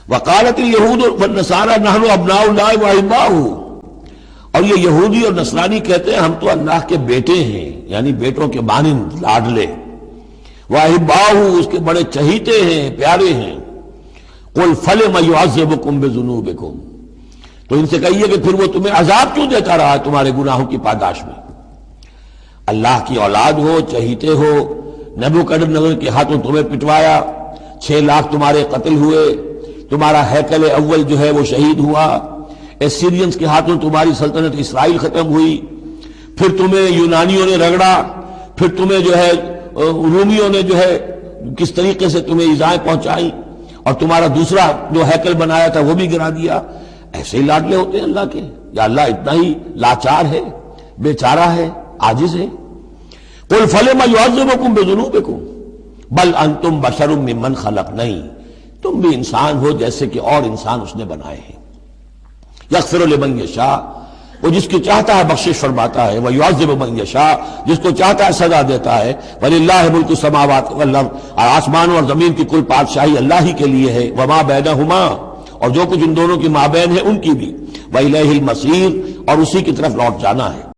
وقالت الیہود والنصارى نحن ابناء اللہ واحباؤہ، اور یہ یہودی اور نصرانی کہتے ہیں ہم تو اللہ کے بیٹے ہیں، یعنی بیٹوں کے مانند لاڈلے، واحباؤہ اس کے بڑے چہیتے ہیں، پیارے ہیں۔ قل فلم یعذبکم بذنوبکم، تو ان سے کہیے کہ پھر وہ تمہیں عذاب کیوں دیتا رہا ہے تمہارے گناہوں کی پاداش میں؟ اللہ کی اولاد ہو، چہیتے ہو، نبوکدنضر کے ہاتھوں تمہیں پٹوایا، 6 لاکھ تمہارے قتل ہوئے، تمہارا ہیکل اول جو ہے وہ شہید ہوا، ایسیرینز کے ہاتھوں تمہاری سلطنت اسرائیل ختم ہوئی، پھر تمہیں یونانیوں نے رگڑا، پھر تمہیں جو ہے رومیوں نے جو ہے کس طریقے سے تمہیں ایذائیں پہنچائی، اور تمہارا دوسرا جو ہیکل بنایا تھا وہ بھی گرا دیا۔ ایسے ہی لاڈلے ہوتے ہیں اللہ کے؟ یا اللہ اتنا ہی لاچار ہے، بیچارہ ہے، عاجز ہے؟ قل فلم یعذبکم بذنوبکم بل انتم بشر ممن خلق، نہیں، تم بھی انسان ہو جیسے کہ اور انسان اس نے بنائے ہیں۔ یغفر لمن یشاء، وہ جس کو چاہتا ہے بخشش فرماتا ہے، ویعذب من یشاء، جس کو چاہتا ہے سزا دیتا ہے۔ وللہ ملک السماوات والارض، اور آسمانوں اور زمین کی کل بادشاہی اللہ ہی کے لیے ہے، وما بینہما، اور جو کچھ ان دونوں کے مابین ہے ان کی بھی، وإلیہ المصیر، اور اسی کی طرف لوٹ جانا ہے۔